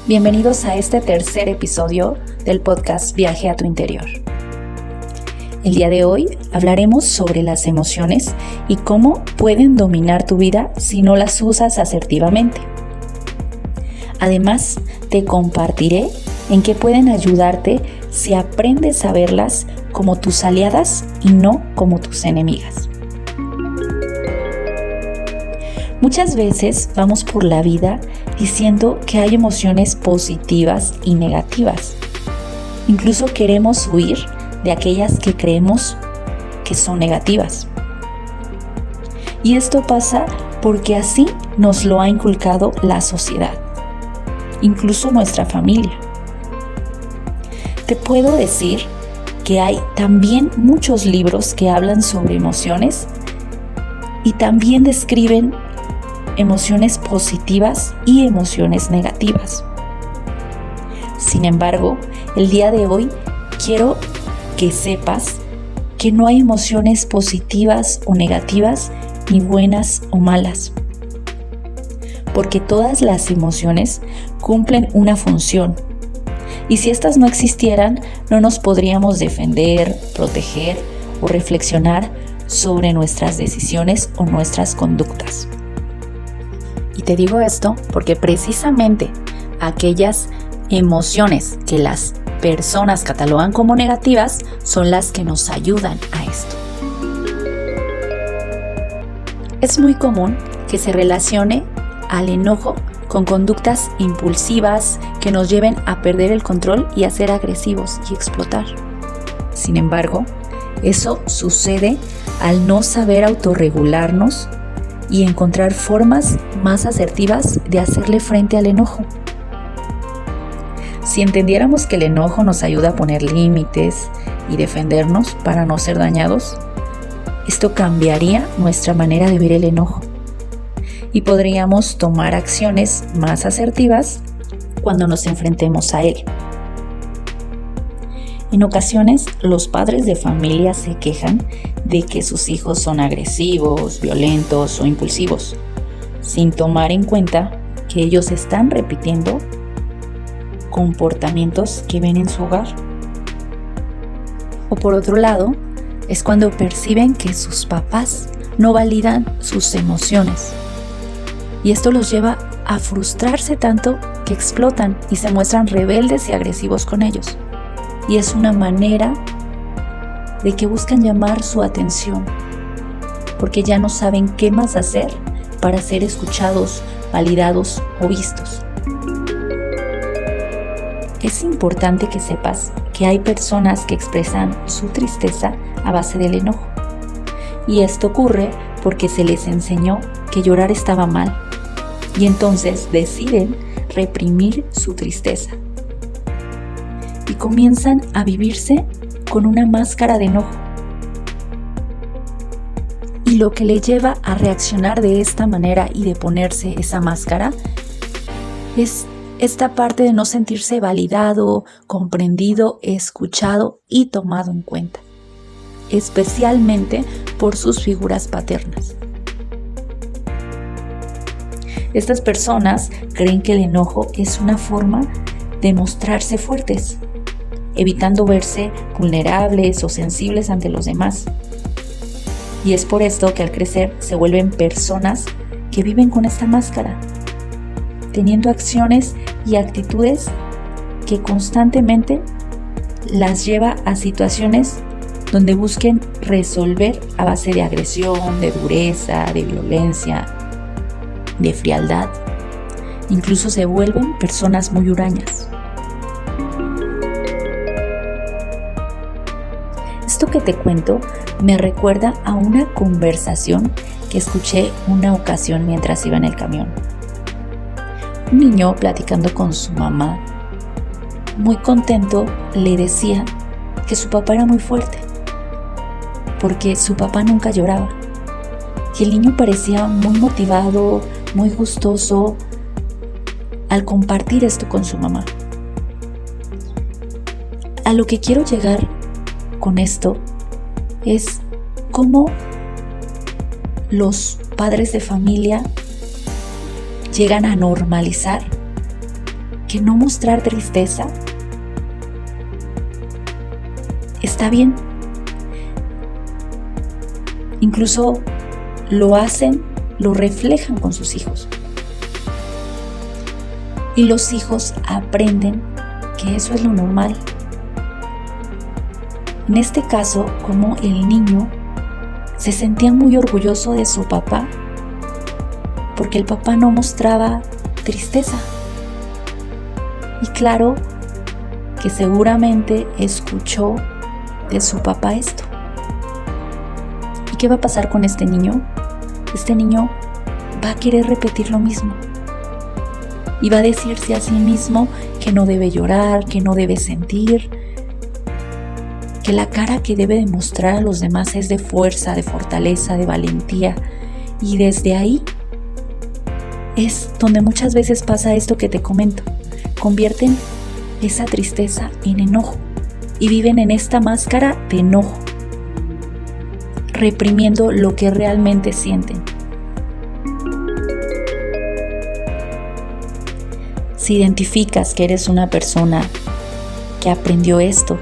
Bienvenidos a este tercer episodio del podcast Viaje a tu Interior. El día de hoy hablaremos sobre las emociones y cómo pueden dominar tu vida si no las usas asertivamente. Además, te compartiré en qué pueden ayudarte si aprendes a verlas como tus aliadas y no como tus enemigas. Muchas veces vamos por la vida diciendo que hay emociones positivas y negativas. Incluso queremos huir de aquellas que creemos que son negativas. Y esto pasa porque así nos lo ha inculcado la sociedad, incluso nuestra familia. Te puedo decir que hay también muchos libros que hablan sobre emociones y también describen emociones positivas y emociones negativas. Sin embargo, el día de hoy quiero que sepas que no hay emociones positivas o negativas, ni buenas o malas, porque todas las emociones cumplen una función, y si estas no existieran, no nos podríamos defender, proteger o reflexionar sobre nuestras decisiones o nuestras conductas. Y te digo esto porque precisamente aquellas emociones que las personas catalogan como negativas son las que nos ayudan a esto. Es muy común que se relacione al enojo con conductas impulsivas que nos lleven a perder el control y a ser agresivos y explotar. Sin embargo, eso sucede al no saber autorregularnos y encontrar formas más asertivas de hacerle frente al enojo. Si entendiéramos que el enojo nos ayuda a poner límites y defendernos para no ser dañados, esto cambiaría nuestra manera de ver el enojo y podríamos tomar acciones más asertivas cuando nos enfrentemos a él. En ocasiones, los padres de familia se quejan de que sus hijos son agresivos, violentos o impulsivos, sin tomar en cuenta que ellos están repitiendo comportamientos que ven en su hogar. O por otro lado, es cuando perciben que sus papás no validan sus emociones, y esto los lleva a frustrarse tanto que explotan y se muestran rebeldes y agresivos con ellos. Y es una manera de que buscan llamar su atención, porque ya no saben qué más hacer para ser escuchados, validados o vistos. Es importante que sepas que hay personas que expresan su tristeza a base del enojo. Y esto ocurre porque se les enseñó que llorar estaba mal, y entonces deciden reprimir su tristeza. Y comienzan a vivirse con una máscara de enojo. Y lo que le lleva a reaccionar de esta manera y de ponerse esa máscara es esta parte de no sentirse validado, comprendido, escuchado y tomado en cuenta, especialmente por sus figuras paternas. Estas personas creen que el enojo es una forma de mostrarse fuertes, evitando verse vulnerables o sensibles ante los demás. Y es por esto que al crecer se vuelven personas que viven con esta máscara, teniendo acciones y actitudes que constantemente las lleva a situaciones donde busquen resolver a base de agresión, de dureza, de violencia, de frialdad. Incluso se vuelven personas muy hurañas. Esto que te cuento me recuerda a una conversación que escuché una ocasión mientras iba en el camión. Un niño platicando con su mamá, muy contento, le decía que su papá era muy fuerte, porque su papá nunca lloraba. Y el niño parecía muy motivado, muy gustoso al compartir esto con su mamá. A lo que quiero llegar con esto es cómo los padres de familia llegan a normalizar que no mostrar tristeza está bien. Incluso lo hacen, lo reflejan con sus hijos. Y los hijos aprenden que eso es lo normal. En este caso, como el niño se sentía muy orgulloso de su papá, porque el papá no mostraba tristeza. Y claro que seguramente escuchó de su papá esto. ¿Y qué va a pasar con este niño? Este niño va a querer repetir lo mismo. Y va a decirse a sí mismo que no debe llorar, que no debe sentir, que la cara que debe demostrar a los demás es de fuerza, de fortaleza, de valentía. Y desde ahí es donde muchas veces pasa esto que te comento. Convierten esa tristeza en enojo y viven en esta máscara de enojo, reprimiendo lo que realmente sienten. Si identificas que eres una persona que aprendió esto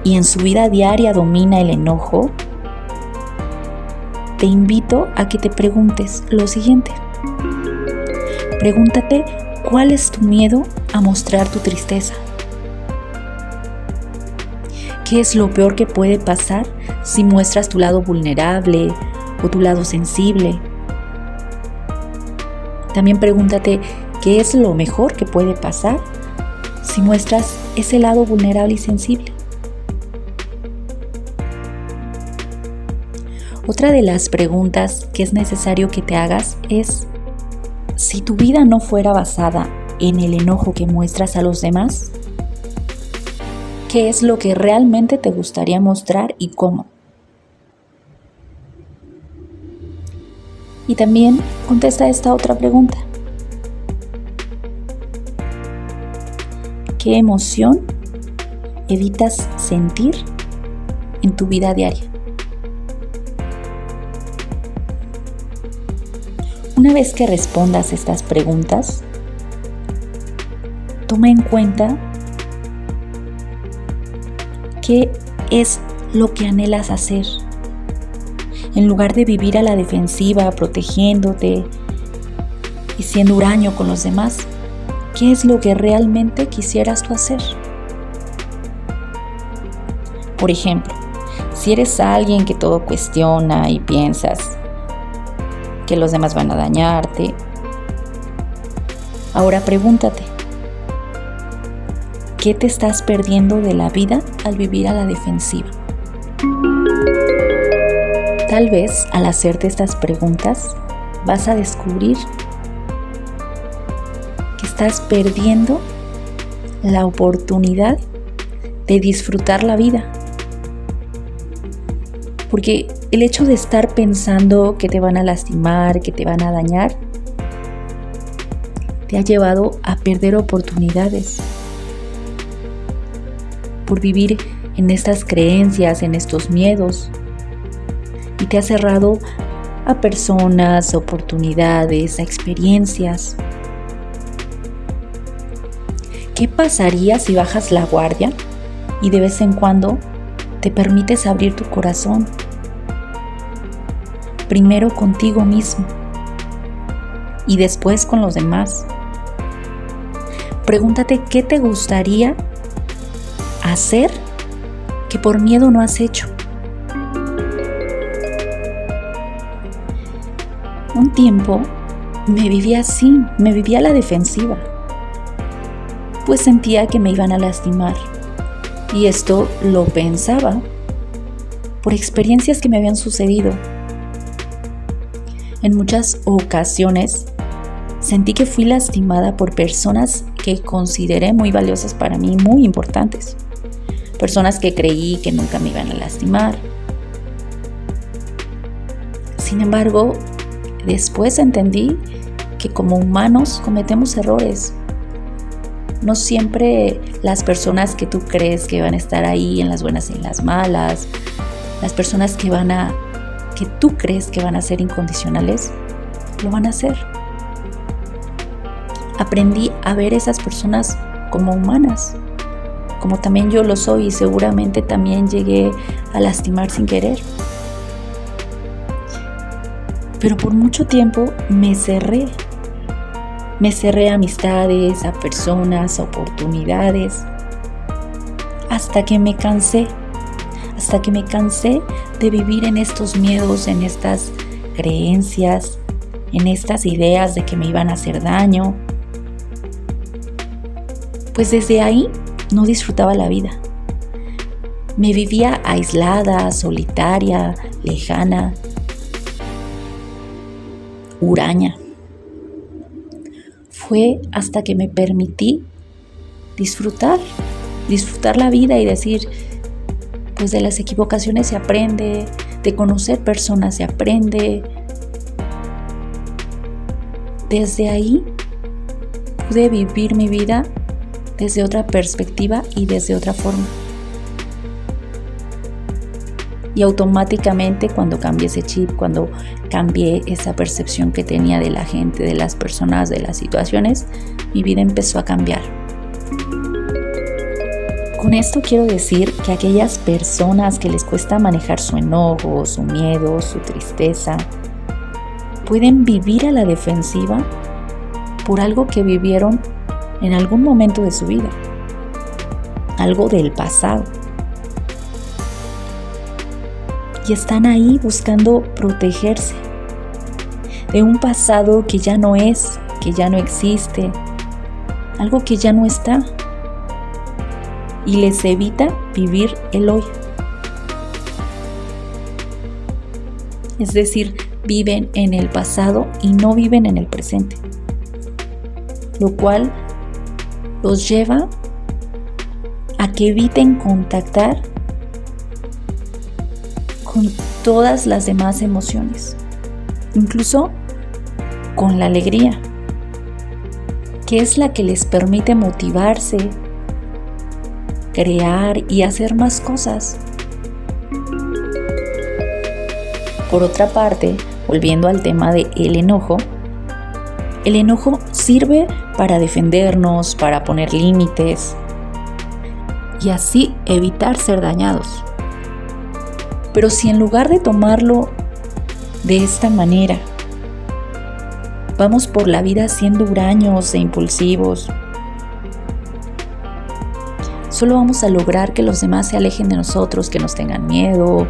y en su vida diaria domina el enojo, te invito a que te preguntes lo siguiente. Pregúntate, ¿cuál es tu miedo a mostrar tu tristeza? ¿Qué es lo peor que puede pasar si muestras tu lado vulnerable o tu lado sensible? También pregúntate, ¿qué es lo mejor que puede pasar si muestras ese lado vulnerable y sensible? Otra de las preguntas que es necesario que te hagas es, si tu vida no fuera basada en el enojo que muestras a los demás, ¿qué es lo que realmente te gustaría mostrar y cómo? Y también contesta esta otra pregunta. ¿Qué emoción evitas sentir en tu vida diaria? Una vez que respondas estas preguntas, toma en cuenta qué es lo que anhelas hacer. En lugar de vivir a la defensiva, protegiéndote y siendo huraño con los demás, ¿qué es lo que realmente quisieras tú hacer? Por ejemplo, si eres alguien que todo cuestiona y piensas que los demás van a dañarte, ahora pregúntate, ¿qué te estás perdiendo de la vida al vivir a la defensiva? Tal vez al hacerte estas preguntas vas a descubrir que estás perdiendo la oportunidad de disfrutar la vida. Porque el hecho de estar pensando que te van a lastimar, que te van a dañar, te ha llevado a perder oportunidades por vivir en estas creencias, en estos miedos. Y te ha cerrado a personas, a oportunidades, a experiencias. ¿Qué pasaría si bajas la guardia y de vez en cuando te permites abrir tu corazón? Primero contigo mismo y después con los demás. Pregúntate qué te gustaría hacer que por miedo no has hecho. Un tiempo me vivía así, me vivía a la defensiva, pues sentía que me iban a lastimar. Y esto lo pensaba por experiencias que me habían sucedido. En muchas ocasiones sentí que fui lastimada por personas que consideré muy valiosas para mí, muy importantes. Personas que creí que nunca me iban a lastimar. Sin embargo, después entendí que como humanos cometemos errores. No siempre las personas que tú crees que van a estar ahí en las buenas y en las malas, las personas que tú crees que van a ser incondicionales, lo van a hacer. aprendí a ver esas personas como humanas, como también yo lo soy, y seguramente también llegué a lastimar sin querer. Pero por mucho tiempo me cerré a amistades, a personas, a oportunidades, hasta que me cansé de vivir en estos miedos, en estas creencias, en estas ideas de que me iban a hacer daño. Pues desde ahí no disfrutaba la vida. Me vivía aislada, solitaria, lejana, huraña. Fue hasta que me permití disfrutar la vida y decir, pues de las equivocaciones se aprende, de conocer personas se aprende. Desde ahí pude vivir mi vida desde otra perspectiva y desde otra forma. Y automáticamente cuando cambié ese chip, cuando cambié esa percepción que tenía de la gente, de las personas, de las situaciones, mi vida empezó a cambiar. Con esto quiero decir que aquellas personas que les cuesta manejar su enojo, su miedo, su tristeza, pueden vivir a la defensiva por algo que vivieron en algún momento de su vida, algo del pasado. Y están ahí buscando protegerse de un pasado que ya no es, que ya no existe, algo que ya no está, y les evita vivir el hoy. Es decir, viven en el pasado y no viven en el presente, lo cual los lleva a que eviten contactar con todas las demás emociones, incluso con la alegría, que es la que les permite motivarse, crear y hacer más cosas. Por otra parte, volviendo al tema del enojo, el enojo sirve para defendernos, para poner límites y así evitar ser dañados. Pero si en lugar de tomarlo de esta manera, vamos por la vida siendo huraños e impulsivos, solo vamos a lograr que los demás se alejen de nosotros, que nos tengan miedo.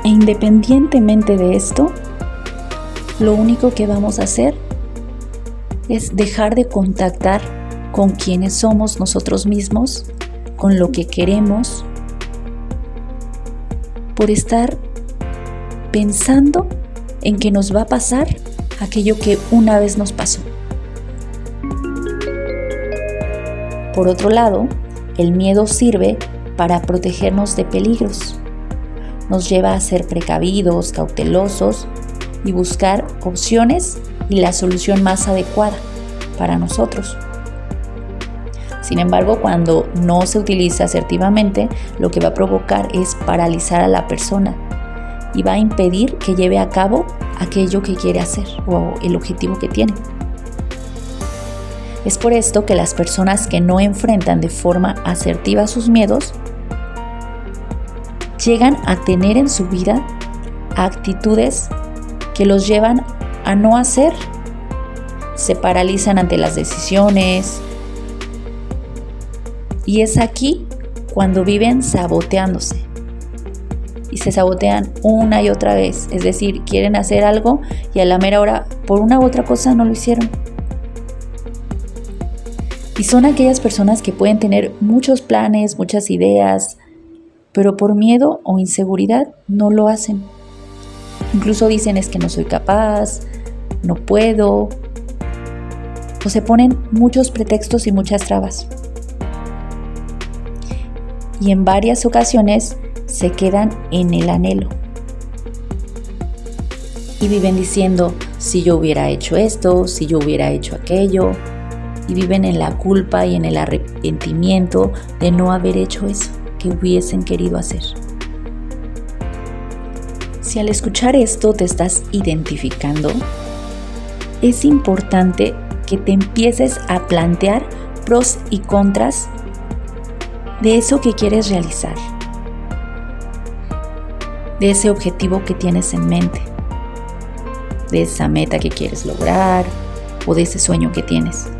E independientemente de esto, lo único que vamos a hacer es dejar de contactar con quienes somos nosotros mismos, con lo que queremos, por estar pensando en que nos va a pasar aquello que una vez nos pasó. Por otro lado, el miedo sirve para protegernos de peligros. Nos lleva a ser precavidos, cautelosos y buscar opciones y la solución más adecuada para nosotros. Sin embargo, cuando no se utiliza asertivamente, lo que va a provocar es paralizar a la persona y va a impedir que lleve a cabo aquello que quiere hacer o el objetivo que tiene. Es por esto que las personas que no enfrentan de forma asertiva sus miedos llegan a tener en su vida actitudes que los llevan a no hacer. Se paralizan ante las decisiones y es aquí cuando viven saboteándose y se sabotean una y otra vez. Es decir, quieren hacer algo y a la mera hora por una u otra cosa no lo hicieron. Y son aquellas personas que pueden tener muchos planes, muchas ideas, pero por miedo o inseguridad no lo hacen. Incluso dicen es que no soy capaz, no puedo, o se ponen muchos pretextos y muchas trabas. Y en varias ocasiones se quedan en el anhelo y viven diciendo si yo hubiera hecho esto, si yo hubiera hecho aquello, y viven en la culpa y en el arrepentimiento de no haber hecho eso que hubiesen querido hacer. Si al escuchar esto te estás identificando, es importante que te empieces a plantear pros y contras de eso que quieres realizar, de ese objetivo que tienes en mente, de esa meta que quieres lograr o de ese sueño que tienes.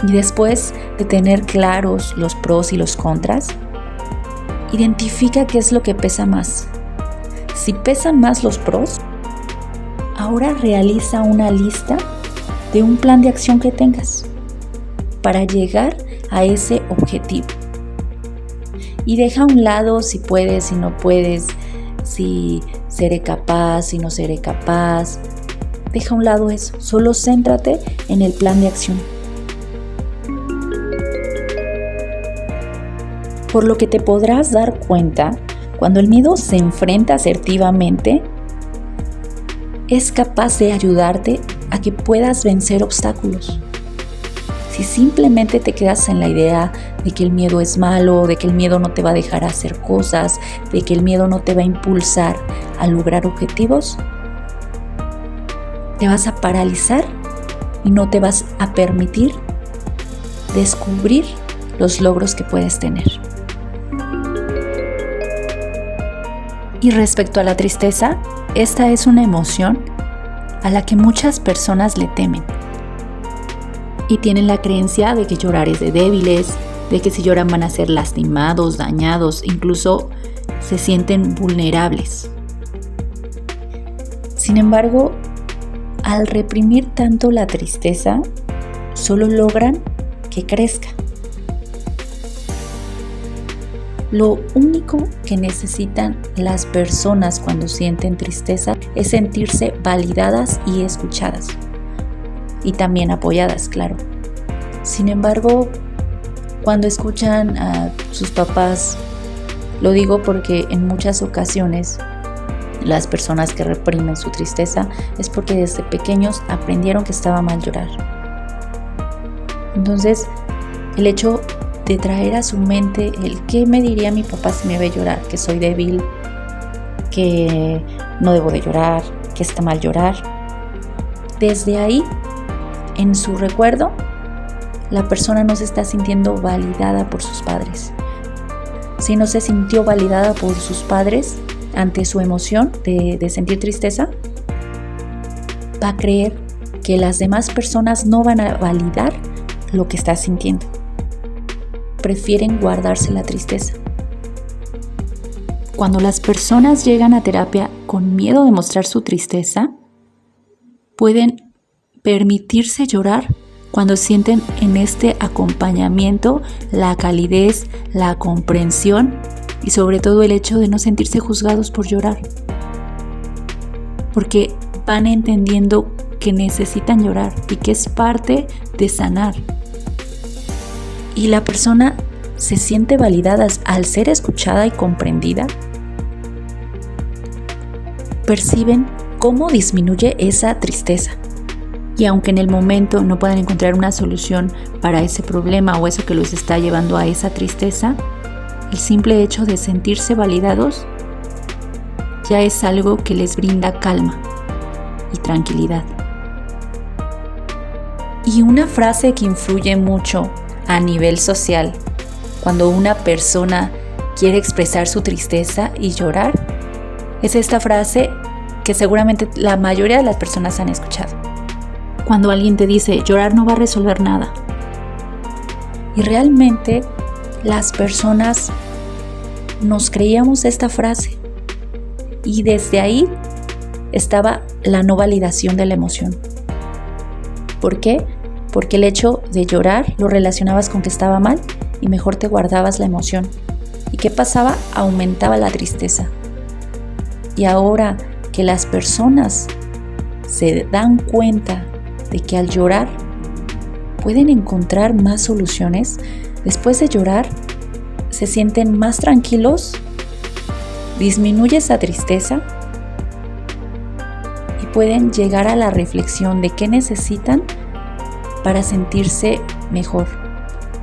Y después de tener claros los pros y los contras, identifica qué es lo que pesa más. Si pesan más los pros, ahora realiza una lista de un plan de acción que tengas para llegar a ese objetivo. Y deja a un lado si puedes, si no puedes, si seré capaz, si no seré capaz. Deja a un lado eso, solo céntrate en el plan de acción. Por lo que te podrás dar cuenta, cuando el miedo se enfrenta asertivamente, es capaz de ayudarte a que puedas vencer obstáculos. Si simplemente te quedas en la idea de que el miedo es malo, de que el miedo no te va a dejar hacer cosas, de que el miedo no te va a impulsar a lograr objetivos, te vas a paralizar y no te vas a permitir descubrir los logros que puedes tener. Y respecto a la tristeza, esta es una emoción a la que muchas personas le temen y tienen la creencia de que llorar es de débiles, de que si lloran van a ser lastimados, dañados, incluso se sienten vulnerables. Sin embargo, al reprimir tanto la tristeza, solo logran que crezca. Lo único que necesitan las personas cuando sienten tristeza es sentirse validadas y escuchadas. Y también apoyadas, claro. Sin embargo, cuando escuchan a sus papás, lo digo porque en muchas ocasiones las personas que reprimen su tristeza es porque desde pequeños aprendieron que estaba mal llorar. Entonces, el hecho de traer a su mente el qué me diría mi papá si me ve llorar, que soy débil, que no debo de llorar, que está mal llorar. Desde ahí, en su recuerdo, la persona no se está sintiendo validada por sus padres. Si no se sintió validada por sus padres ante su emoción de sentir tristeza, va a creer que las demás personas no van a validar lo que está sintiendo. Prefieren guardarse la tristeza. Cuando las personas llegan a terapia con miedo de mostrar su tristeza, pueden permitirse llorar cuando sienten en este acompañamiento la calidez, la comprensión y sobre todo el hecho de no sentirse juzgados por llorar. Porque van entendiendo que necesitan llorar y que es parte de sanar. Y la persona se siente validada al ser escuchada y comprendida. Perciben cómo disminuye esa tristeza. Y aunque en el momento no puedan encontrar una solución para ese problema o eso que los está llevando a esa tristeza, el simple hecho de sentirse validados ya es algo que les brinda calma y tranquilidad. Y una frase que influye mucho a nivel social, cuando una persona quiere expresar su tristeza y llorar, es esta frase que seguramente la mayoría de las personas han escuchado. Cuando alguien te dice, llorar no va a resolver nada. Y realmente las personas nos creíamos esta frase. Y desde ahí estaba la no validación de la emoción. ¿Por qué? Porque el hecho de llorar lo relacionabas con que estaba mal y mejor te guardabas la emoción. ¿Y qué pasaba? Aumentaba la tristeza. Y ahora que las personas se dan cuenta de que al llorar pueden encontrar más soluciones, después de llorar se sienten más tranquilos, disminuye esa tristeza y pueden llegar a la reflexión de qué necesitan para sentirse mejor.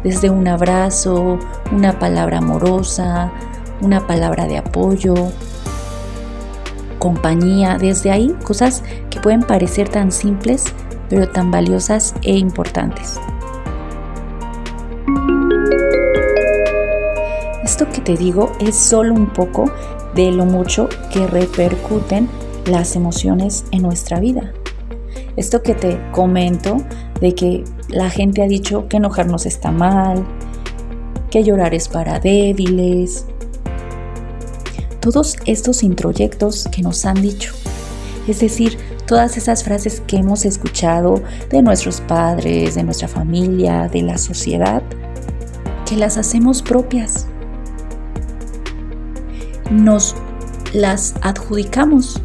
Desde un abrazo, una palabra amorosa, una palabra de apoyo, compañía. Desde ahí, cosas que pueden parecer tan simples, pero tan valiosas e importantes. Esto que te digo es solo un poco de lo mucho que repercuten las emociones en nuestra vida. Esto que te comento de que la gente ha dicho que enojarnos está mal, que llorar es para débiles. Todos estos introyectos que nos han dicho. Es decir, todas esas frases que hemos escuchado de nuestros padres, de nuestra familia, de la sociedad, que las hacemos propias. Nos las adjudicamos,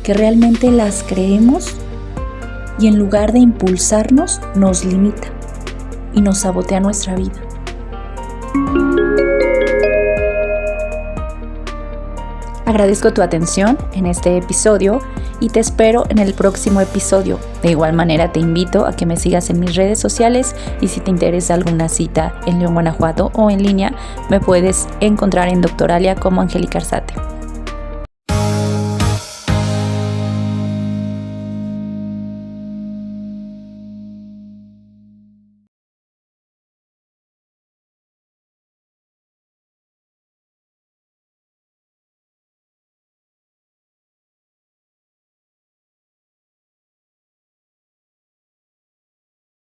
que realmente las creemos y en lugar de impulsarnos, nos limita y nos sabotea nuestra vida. Agradezco tu atención en este episodio y te espero en el próximo episodio. De igual manera te invito a que me sigas en mis redes sociales y si te interesa alguna cita en León, Guanajuato o en línea, me puedes encontrar en Doctoralia como Angélica Arzate.